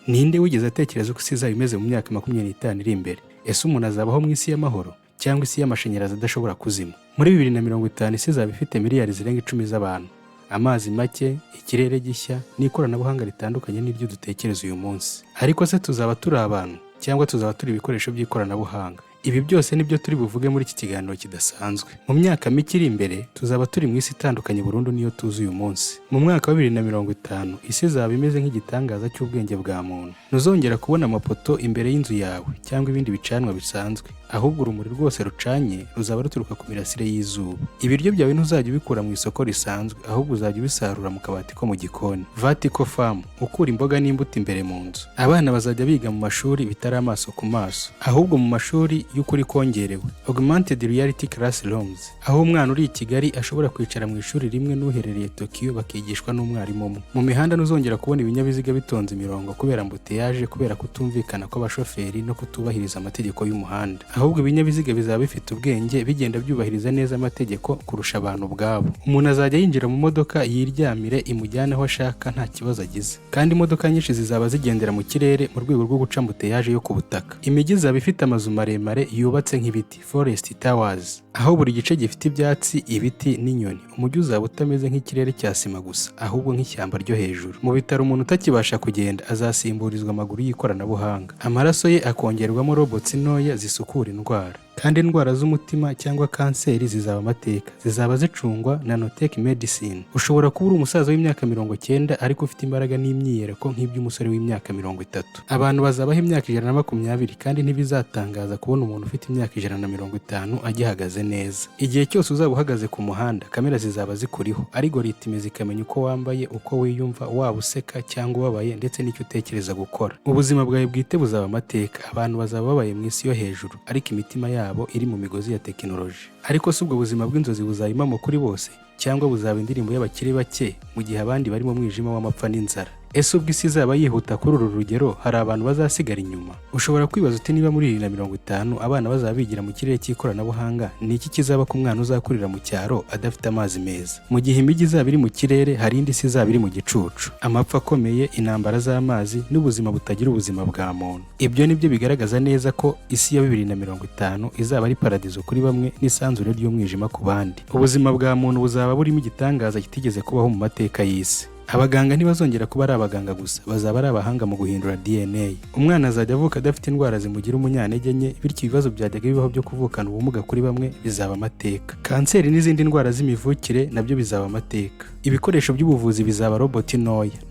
Ninde wigeze atekereza ko isi izaba imeze mu myaka 25 iri imbere? Ese umuntu azabaho mu isi y'amahoro cyangwa isi y'amashanyarazi adashobora kuzima? Muri 2050 isi izaba ifite miliyari zirenga 10 z'abantu, amazi make, ikirere gishya n'ikoranabuhanga ritandukanye n'iryo dutekereza uyu munsi. Ariko se tuzaba turi abantu cyangwa tuzaba turi ibikoresho by'ikoranabuhanga? Ibi byose nibyo turi buvuge muri iki kiganiro kidasanzwe. Mu myaka mike iri imbere tuzaba turi mu isi itandukanye burundu niyo tuzi uyu munsi. Mu mwaka wa 2050 isi izaba imeze nk'igitangaza cy'ubwenge bwa muntu. Ntuzongera kubona amapoto imbere y'inzu yawe cyangwa ibindi bicanwa bisanzwe, ahubwo urumuri rwose rucanye ruzaba ruturuka ku mirasire y'izuba. Ibiryo byawe ntuzajya ubikura mu isoko risanzwe, ahubwo uzajya ubisarura mu kabati ko mu gikoni. Vertical farm, ukura imboga n'imbuto imbere mu nzu. Abana bazajya biga mu mashuri bitari amaso ku maso, ahubwo mu mashuri y'ukuri kongerewe, augmented reality classrooms, aho umwana uri i Kigali ashobora kwicara mu ishuri rimwe n'uherereye Tokyo bakigishwa n'umwarimu umwe. Mu mihanda ntuzongera kubona ibinyabiziga bitonze imirongo kubera mbuteyaje, kubera kutumvikana kw'abashoferi no kutubahiriza amategeko y'umuhanda, ahubwo ibinyabiziga bizaba bifite ubwenge bigenda byubahiriza neza amategeko kurusha abantu ubwabo. Umuntu azajya yinjira mu modoka yiryamire imujyane aho ashaka nta kibazo agize, kandi imodoka nyinshi zizaba zigendera mu kirere mu rwego rwo guca mbuteyaje yo ku butaka. Imijyi izaba ifite amazu maremare yubatse nk'ibiti, forest towers, aho buri gice gifite ibyatsi, ibiti n'inyoni. Umujyi uzaba utameze nk'ikirere cya sima gusa, ahubwo nk'ishyamba ryo hejuru. Mu bitaro umuntu utakibasha kugenda azasimburizwa amaguru y'ikoranabuhanga, amaraso ye akongerwamo robots ntoya zisukura indwara, kandi indwara z'umutima cyangwa kanseri zizaba amateka, zizaba zicungwa nanotech medicine. Ushobora kuba uri umusaza w'imyaka 90 ariko ufite imbaraga n'imyiyereko nk'iby'umusore w'imyaka 30. Abantu bazabaho imyaka 120 kandi ntibizatangaza kubona umuntu ufite imyaka 150 agihagaze neza. Igihe cyose uzaba uhagaze ku muhanda, kamera zizaba zikuriho, algoritime zikamenya uko wambaye, uko wiyumva, waba useka cyangwa ubabaye ndetse n'icyo utekereza gukora. Ubuzima bwawe bwite buzaba amateka. Abantu bazaba babaye mu isi yo hejuru ariko imitima yabo iri mu migozi ya tekinoloji. Ariko si ubwo buzima bw'inzozi buzaba impamo kuri bose, cyangwa buzaba indirimbo y'abakiri bake mu gihe abandi bari mu mwijima w'amapfa n'inzara? Ese ubwo isi izaba yihuta kuri uru rugero, hari abantu bazasigara inyuma? Ushobora kwibaza uti niba muri 2050 abana bazaba bigira mu kirere cy'ikoranabuhanga, ni iki kizaba ku mwana uzakurira mu cyaro adafite amazi meza? Mu gihe imijyi izaba iri mu kirere, hari indi isi izaba iri mu gicucu, amapfa akomeye, intambara z'amazi n'ubuzima butagira ubuzima bwa muntu. Ibyo nibyo bigaragaza neza ko isi ya 2050 izaba ari paradizo kuri bamwe n'isanzure ry'umwijima ku bandi. Ubuzima bwa muntu buzaba burimo igitangaza kitigeze kubaho mu mateka y'isi. Abaganga ntibazongera kuba ari abaganga gusa, bazaba ari abahanga mu guhindura DNA. Umwana azajya avuka adafite indwara zimugira umunyantege nke, bityo ibibazo byajyaga bibaho byo kuvukana ubumuga kuri bamwe bizaba amateka. Kanseri n'izindi ndwara z'imivukire nabyo bizaba amateka. Ibikoresho by'ubuvuzi bizaba robot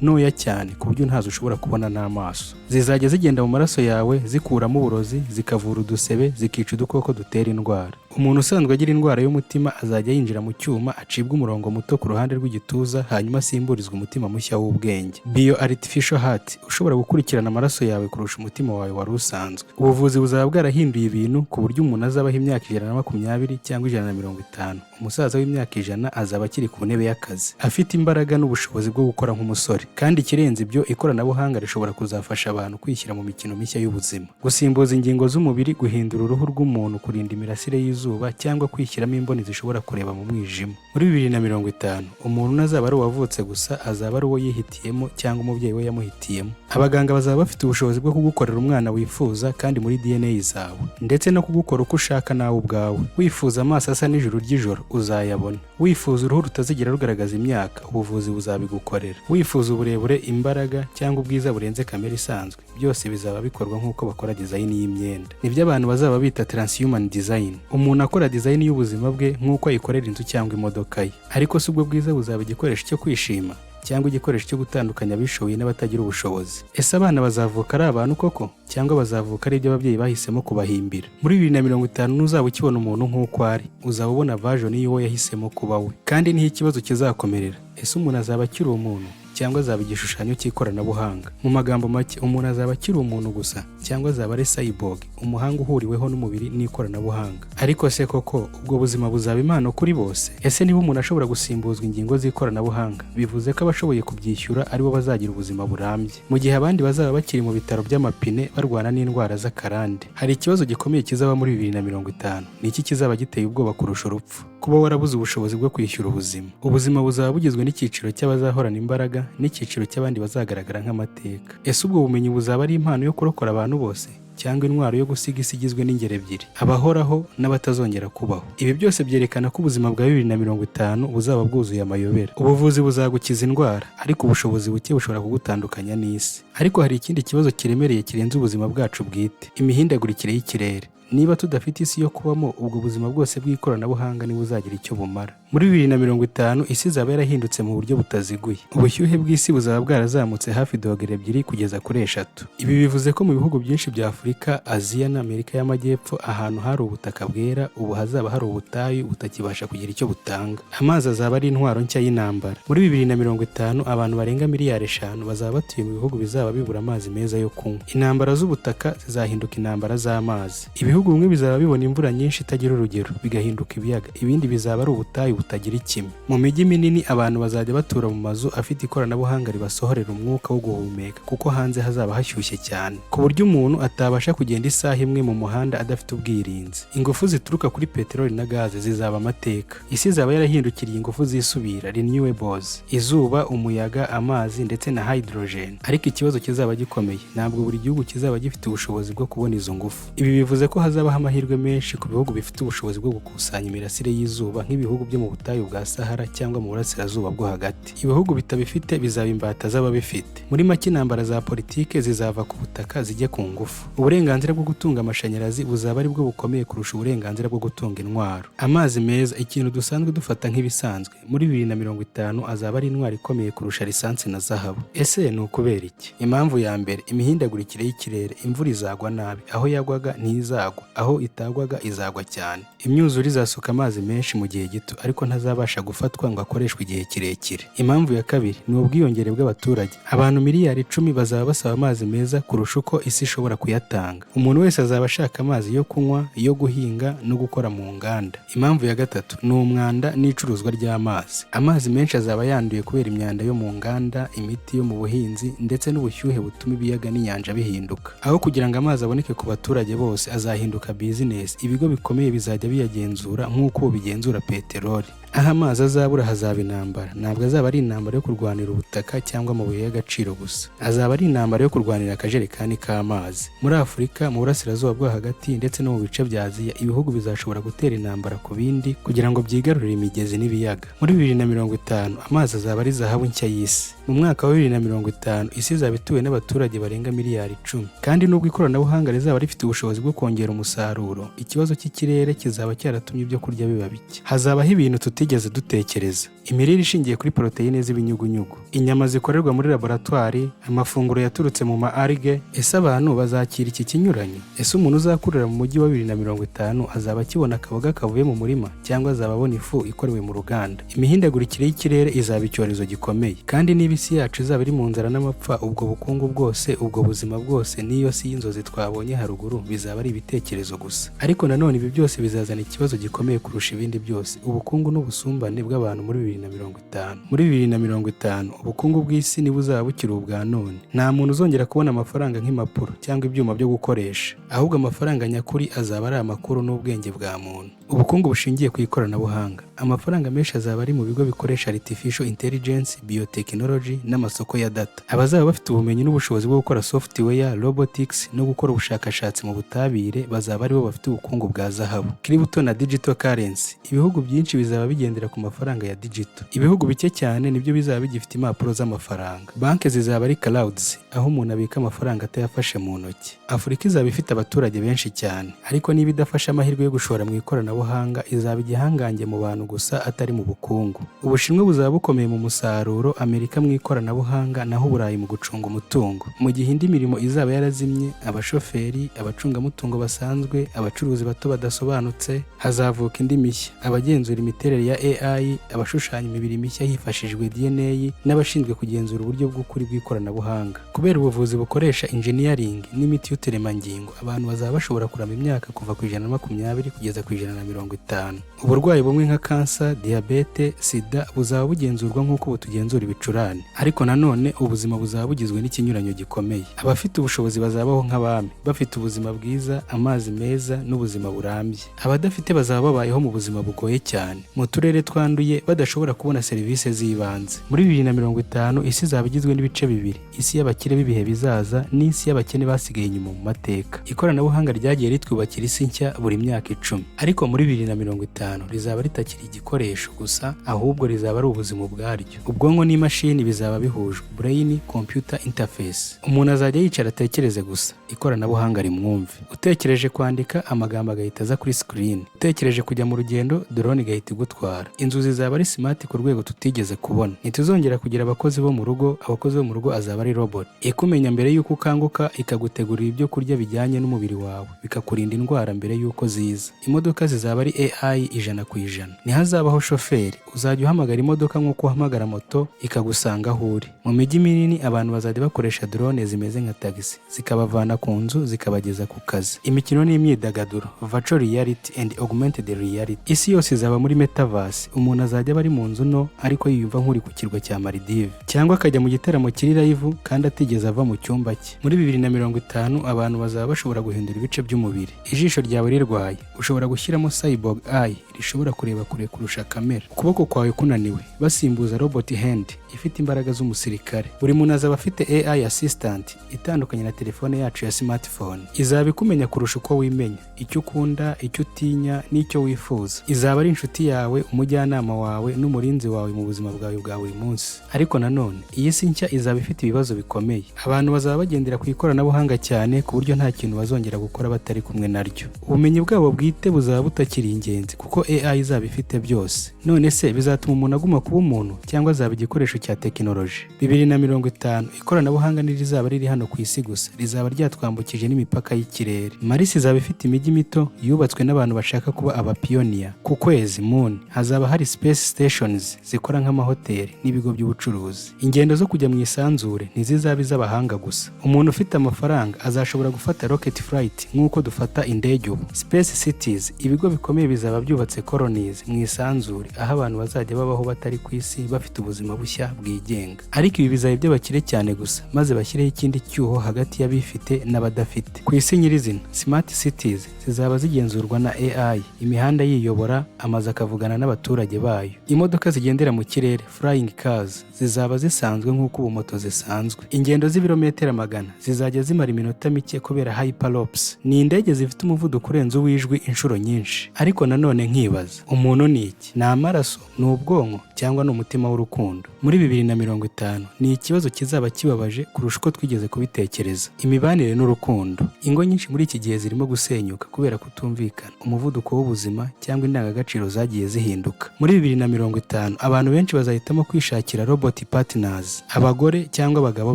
ntoya cyane ku buryo ntazo ushobora kubona n'amaso. Zizajya zigenda mu maraso yawe zikuramo uburozi, zikavura udusebe, zikica udukoko dutera indwara. Umuntu usanzwe agira indwara y'umutima azajya yinjira mu cyuma, acibwa umurongo muto ku ruhande rw'igituza, hanyuma asimburizwa umutima mushya w'ubwenge. Bio artificial heart, ushobora gukurikirana amaraso yawe kurusha umutima wawe wari usanzwe. Ubuvuzi buzaba bwarahinduye ibintu ku buryo umuntu azabaho imyaka 120 cyangwa 150. Umusaza w'imyaka 100 azaba akiri ku ntebe y'akazi, afite imbaraga n'ubushobozi bwo gukora nk'umusore. Kandi ikirenze ibyo, ikoranabuhanga rishobora kuzafasha abantu kwishyira mu mikino mishya y'ubuzima, gusimbuza ingingo z'umubiri, guhindura uruhu rw'umuntu, kurinda imirasire y'izuba cyangwa kwishyiramo imboni zishobora kureba mu mwijima. Muri 2050 umuntu ntazaba ari uwavutse gusa, azaba ari uwo yihitiyemo cyangwa umubyeyi we yamuhitiyemo. Abaganga bazaba bafite ubushobozi bwo kugukorera umwana wifuza kandi muri DNA zawe, ndetse no kugukora uko ushaka nawe ubwawe. Wifuza amaso asa n'ijuru ry'ijoro, uzayabona. Wifuza uruhu rutazigera rugaragaza imyaka, ubuvuzi buzabigukorera. Wifuza uburebure, imbaraga cyangwa ubwiza burenze kamere isanzwe, byose bizaba bikorwa nk'uko bakora design y'imyenda. Nibyo abantu bazaba bita transhuman design. Umuntu akora design y'ubuzima bwe nk'uko ayikorera inzu cyangwa imodoka ye. Ariko si ubwo bwiza buzaba igikoresho cyo kwishima cyangwa igikoresho cyo gutandukanya abishoboye n'abatagira ubushobozi? Ese abana bazavuka ari abantu koko cyangwa bazavuka ari ibyo ababyeyi bahisemo kubahimbira? Muri 2050 ntuzaba ukibona umuntu nk'uko ari, uzaba ubona version y'uwo yahisemo kuba we. Kandi niho ikibazo kizakomerera. Ese umuntu azaba akiri umuntu cyangwa azaba igishushanyo cy'ikoranabuhanga? Mu magambo make, umuntu azaba akiri umuntu gusa cyangwa azaba ari cyborg, umuhanga uhuriweho n'umubiri n'ikoranabuhanga. Ariko se koko ubwo buzima buzaba impano kuri bose? Ese niba umuntu ashobora gusimbuzwa ingingo z'ikoranabuhanga, bivuze ko abashoboye kubyishyura aribo bazagira ubuzima burambye, mu gihe abandi bazaba bakiri mu bitaro by'amapine barwana n'indwara z'akarande? Hari ikibazo gikomeye kizaba muri 2050. Ni iki kizaba giteye ubwoba kurusha urupfu? kuba warabuze ubushobozi bwo kwishyura ubuzima. Ubuzima buzaba bugizwe n'icyiciro cy'abazahorana imbaraga n'icyiciro cy'abandi bazagaragara nk'amateka. Ese ubwo bumenyi buzaba ari impano yo kurokora abantu bose cyangwa intwaro yo gusiga isi igizwe n'ingero ebyiri, abahoraho n'abatazongera kubaho? Ibi byose byerekana ko ubuzima bwa 2050 buzaba bwuzuye amayobera. Ubuvuzi buzagukiza indwara, ariko ubushobozi buke bushobora kugutandukanya n'isi. Ariko hari ikindi kibazo kiremereye kirenze ubuzima bwacu bwite: imihindagurikire y'ikirere. Niba tudafite isi yo kubamo, ubwo buzima bwose bw'ikoranabuhanga ntibuzagira icyo bumara. Muri 2050 isi izaba yarahindutse mu buryo butaziguye. Ubushyuhe bw'isi buzaba bwarazamutse hafi dogere 2 kugeza kuri 3. Ibi bivuze ko mu bihugu byinshi bya Afurika, Aziya na Amerika y'Amajyepfo, ahantu hari ubutaka bwera, ubu hazaba hari ubutayu butakibasha kugira icyo butanga. Amazi azaba ari intwaro nshya y'intambara. Muri 2050 abantu barenga miliyari 5 bazaba batuye mu bihugu bizaba bibura amazi meza yo kunywa. Intambara z'ubutaka zizahinduka intambara z'amazi. Ibihugu bimwe bizaba bibona imvura nyinshi itagira urugero, bigahinduka ibiyaga. Ibindi bizaba ari ubutayu butagira ikime. Mu mijyi minini abantu bazajya batura mu mazu afite ikoranabuhanga ribasohorera umwuka wo guhumeka, kuko hanze hazaba hashyushye cyane ku buryo umuntu atabasha kugenda isaha imwe mu muhanda adafite ubwirinzi. Ingufu zituruka kuri peteroli na gaze zizaba amateka. Isi izaba yarahindukiriye ingufu zisubira, renewables: izuba, umuyaga, amazi ndetse na hydrogen. Ariko ikibazo kizaba gikomeye: ntabwo buri gihugu kizaba gifite ubushobozi bwo kubona izo ngufu. Ibi bivuze ko hazabaho amahirwe menshi ku bihugu bifite ubushobozi bwo gukusanya imirasire y'izuba, nk'ibihugu byo mu butayu bwa Sahara cyangwa mu burasirazuba bwo hagati. Ibihugu bitabifite bizaba imbata z'ababifite. Muri make, intambara za politike zizava ku butaka zijye ku ngufu. Uburenganzira bwo gutunga amashanyarazi buzaba ari bwo bukomeye kurusha uburenganzira bwo gutunga intwaro. Amazi meza, ikintu dusanzwe dufata nk'ibisanzwe, muri 2050 azaba ari intwaro ikomeye kurusha lisansi na zahabu. Ese ni ukubera iki? Impamvu ya mbere: imihindagurikire y'ikirere. Imvura izagwa nabi, aho yagwaga ntizagwa, aho itagwaga izagwa cyane. Imyuzure izasuka amazi menshi mu gihe gito, ariko ntazabasha gufatwa ngo akoreshwe igihe kirekire. Impamvu ya kabiri ni ubwiyongere bw'abaturage. Abantu miliyari 10 bazaba basaba amazi meza kurusha uko isi ishobora kuyatanga. Umuntu wese azaba ashaka amazi yo kunywa, yo guhinga no gukora mu nganda. Impamvu ya gatatu ni umwanda n'icuruzwa ry'amazi. Amazi menshi azaba yanduye kubera imyanda yo mu nganda, imiti yo mu buhinzi ndetse n'ubushyuhe butuma ibiyaga n'inyanja bihinduka. Aho kugira ngo amazi aboneke ku baturage bose, azahinduka business. Ibigo bikomeye bizajya biyagenzura nk'uko bigenzura peteroli. Aho amazi azabura hazaba intambara. Ntabwo azaba ari intambara yo kurwanira ubutaka cyangwa amabuye y'agaciro gusa, azaba ari intambara yo kurwanira akajerekani k'amazi. Muri Afurika, mu burasirazuba bwo hagati ndetse no mu bice bya Aziya, ibihugu bizashobora gutera intambara ku bindi kugira ngo byigarurire imigezi n'ibiyaga. Muri 2050 amazi azaba ari zahabu nshya y'isi. Mu mwaka wa 2050 isi izaba ituwe n'abaturage barenga miliyari 10. Kandi nubwo ikoranabuhanga rizaba rifite ubushobozi bwo kongera umusaruro, ikibazo cy'ikirere kizaba cyaratumye ibyo kurya biba bike. Hazabaho ibintu tutigeze dutekereza: imirire ishingiye kuri poroteyine z'ibinyugunyugu, inyama zikorerwa muri laboratwari, amafunguro yaturutse mu alge. Ese abantu bazakira iki kinyuranyo? Ese umuntu uzakurira mu mujyi wa 2050 azaba akibona akaboga kavuye mu murima, cyangwa azaba abona ifu ikorewe mu ruganda? Imihindagurikire y'ikirere izaba icyorezo gikomeye. Kandi niba isi yacu izaba iri mu nzara n'amapfa, ubwo bukungu bwose, ubwo buzima bwose, n'iyo si y'inzozi twabonye haruguru bizaba ari ibitekerezo gusa. Ariko nanone ibi byose bizazana ikibazo gikomeye kurusha ibindi byose: ubukungu n'ubusumbane bw'abantu muri 2050. Muri 2050 ubukungu bw'isi ntibuzaba bukiri ubwa none. Nta muntu uzongera kubona amafaranga nk'impapuro cyangwa ibyuma byo gukoresha, ahubwo amafaranga nyakuri azaba ari amakuru n'ubwenge bwa muntu. Ubukungu bushingiye ku ikoranabuhanga. Amafaranga menshi azaba ari mu bigo bikoresha artificial intelligence, biotechnology n'amasoko ya data. Abazaba bafite ubumenyi n'ubushobozi bwo gukora software, robotics no gukora ubushakashatsi mu butabire bazaba aribo bafite ubukungu bwa zahabu. Crypto na digital currency. Ibihugu byinshi bizaba bigendera ku mafaranga ya digital. Ibihugu bike cyane nibyo bizaba bigifite impapuro z'amafaranga. Banki zizaba ari clouds, aho umuntu abika amafaranga atayafashe mu ntoki. Afurika izaba ifite abaturage benshi cyane, ariko niba idafashe amahirwe yo gushora mu ikoranabuhanga, izaba igihangange mu bantu gusa, atari mu bukungu. Ubushinwa buzaba bukomeye mu musaruro, Amerika mu ikoranabuhanga, naho Uburayi mu gucunga umutungo. Mu gihe indi mirimo izaba yarazimye, abashoferi, abacungamutungo basanzwe, abacuruzi bato badasobanutse, hazavuka indi mishya: abagenzura imiterere ya AI, abashushanya imibiri mishya hifashishijwe DNA, n'abashinzwe kugenzura uburyo bw'ukuri bw'ikoranabuhanga. Kubera ubuvuzi bukoresha engineering n'imiti y'uturemangingo, abantu bazaba bashobora kurama imyaka kuva ku 120 kugeza ku 120. 2050. Uburwayi bumwe nka kansa, diyabete, sida buzaba bugenzurwa nk'uko butugenzura ibicurane, ariko nanone ubuzima buzaba bugizwe n'ikinyuranyo gikomeye. Abafite ubushobozi bazabaho nk'abami, bafite ubuzima bwiza, amazi meza n'ubuzima burambye. Abadafite bazaba babayeho mu buzima bugoye cyane, mu turere twanduye, badashobora kubona serivisi z'ibanze. Muri 2050 isi izaba igizwe n'ibice bibiri: isi y'abakire b'ibihe bizaza n'isi y'abakene basigaye inyuma mu mateka. Ikoranabuhanga ryagiye ritwubakira isi nshya buri myaka 10, ariko muri 2050 rizaba ritakiri igikoresho gusa, ahubwo rizaba ari ubuzima ubwaryo. Ubwonko n'imashini bizaba bihujwe, brain computer interface. Umuntu azajya yicara atekereze gusa, ikoranabuhanga rimwumve. Utekereje kwandika, amagambo agahita aza kuri screen. Utekereje kujya mu rugendo, drone igahita igutwara. Inzu zizaba ari smart ku rwego tutigeze kubona. Ntituzongera kugira abakozi bo mu rugo, abakozi bo mu rugo azaba ari robot ikumenya mbere y'uko ukanguka, ikagutegurira ibyo kurya bijyanye n'umubiri wawe, bikakurinda indwara mbere y'uko ziza. Imodoka zizaba ari AI 100%. Ntihazabaho shoferi, uzajya uhamagara imodoka nk'uko uhamagara moto ikagusanga aho uri. Mu mijyi minini abantu bazajya bakoresha drone zimeze nka taxi, zikabavana ku nzu zikabageza ku kazi. Imikino n'imyidagaduro, virtual reality and augmented reality. Isi yose izaba muri metaverse. Umuntu azajya bari mu nzu no ariko yiyumva nk'uri ku kirwa cya Maldives, cyangwa akajya mu gitaramo kiri live kandi atigeze ava mu cyumba cye. Muri 2050 abantu bazaba bashobora guhindura ibice by'umubiri. Ijisho ryawe rirwaye, ushobora gushyiramo cyborg eye rishobora kureba kure kurusha kamera. Ukuboko kwawe kunaniwe, basimbuza robot hand ifite imbaraga z'umusirikare. Buri muntu azaba afite AI assistant itandukanye na telefone yacu ya smartphone. Izaba ikumenya kurusha uko wimenya, icyo ukunda, icyo utinya n'icyo wifuza. Izaba ari inshuti yawe, umujyanama wawe n'umurinzi wawe mu buzima bwawe bwa buri munsi. Ariko nanone iyi si nshya izaba ifite ibibazo bikomeye. Abantu bazaba bagendera ku ikoranabuhanga cyane ku buryo nta kintu bazongera gukora batari kumwe naryo. Ubumenyi bwabo bwite buzaba butakiri ingenzi kuko AI izaba ifite byose. None se bizatuma umuntu aguma kuba umuntu cyangwa azaba igikoresho cya tekinoloji? 2050 ikoranabuhanga ntirizaba riri hano ku isi gusa, rizaba ryatwambukije n'imipaka y'ikirere. Mars izaba ifite imijyi mito yubatswe n'abantu bashaka kuba abapioneer. Ku kwezi moon hazaba hari space stations zikora nk'amahoteli n'ibigo by'ubucuruzi. Ingendo zo kujya mu isanzure ntizizaba iz'abahanga gusa. Umuntu ufite amafaranga azashobora gufata rocket flight nk'uko dufata indege ubu. Space cities, ibigo bikomeye bizaba byubatse colonies mu isanzure, aho abantu bazajya babaho batari ku isi bafite ubuzima bushya bwigenga. Ariko ibi bizaba iby'abakire cyane gusa, maze bashyireho ikindi cyuho hagati y'abifite n'abadafite. Ku isi nyirizina, smart cities zizaba zigenzurwa na AI, imihanda yiyobora, amazu akavugana n'abaturage bayo. Imodoka zigendera mu kirere, flying cars, zizaba zisanzwe nk'uko ubu moto zisanzwe. Ingendo z'ibirometero 100 zizajya zimara iminota mike kubera hyperloops. Ni indege zifite umuvuduko urenze uw'ijwi inshuro nyinshi. Ariko nanone nkibaza, umuntu ni iki? Ni amaraso, ni ubwonko, cyangwa ni umutima w'urukundo? Muri 2050 ni ikibazo kizaba kibabaje kurusha uko twigeze kubitekereza. Imibanire n'urukundo. Ingo nyinshi muri iki gihe zirimo gusenyuka kubera kutumvikana, umuvuduko w'ubuzima cyangwa indangagaciro zagiye zihinduka. Muri 2050 abantu benshi bazahitamo kwishakira robot partners, abagore cyangwa abagabo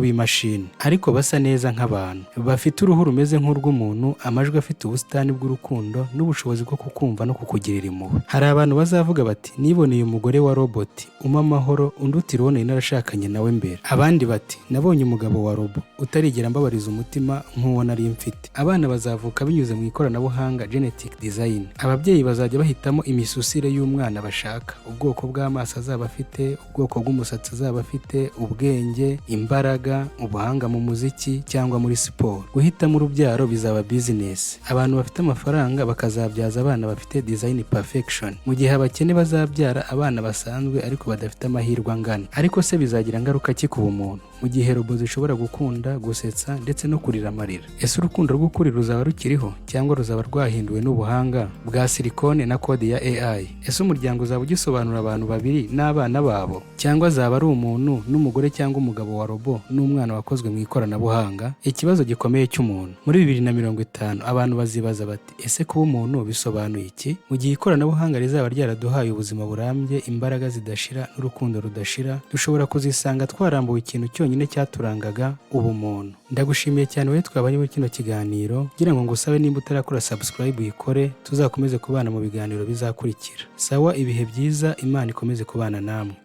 b'imashini, ariko basa neza nk'abantu, bafite uruhu rumeze nk'urw'umuntu, amajwi afite ubusitani bw'urukundo n'ubushobozi bwo kukumva no kukugirira impuhwe. Hari abantu bazavuga bati, niboneye umugore wa robot umpa amahoro, undi utirone narashakanye nawe mbere. Abandi bati, nabonye umugabo wa robo utarigera mbabariza umutima nk'uwo nari mfite. Abana bazavuka binyuze mu ikoranabuhanga, genetic design. Ababyeyi bazajya bahitamo imisusire y'umwana bashaka, ubwoko bw'amaso azaba afite, ubwoko bw'umusatsi azaba afite, ubwenge, imbaraga, ubuhanga mu muziki cyangwa muri siporo. Guhitamo urubyaro bizaba business. Abantu bafite amafaranga bakazabyaza abana bafite design perfection, mu gihe abakene bazabyara abana basanzwe ariko badafite amahirwe angana. Ariko se bizagira ngaruka ki ku bumuntu mu gihe robo zishobora gukunda, gusetsa ndetse no kurira amarira? Ese urukundo rw'ukuri ruzaba rukiriho cyangwa ruzaba rwahinduwe n'ubuhanga bwa silikone na kode ya AI? Ese umuryango uzaba ugisobanura abantu babiri n'abana babo, cyangwa azaba ari umuntu n'umugore cyangwa umugabo wa robo n'umwana wakozwe mu ikoranabuhanga? Ikibazo gikomeye cy'umuntu. Muri 2050 abantu bazibaza bati, ese kuba umuntu bisobanuye iki? Mu gihe ikoranabuhanga rizaba ryaraduhaye ubuzima burambye, imbaraga zidashira n'urukundo rudashira, dushobora kuzisanga twarambuwe ikintu cyonyine cyaturangaga, ubumuntu. Ndagushimiye cyane wowe twabanye muri kino kiganiro, ngira ngo ngusabe nimba utarakora subscribe uyikore, tuzakomeze kubana mu biganiro bizakurikira. Sawa, ibihe byiza, Imana ikomeze kubana namwe.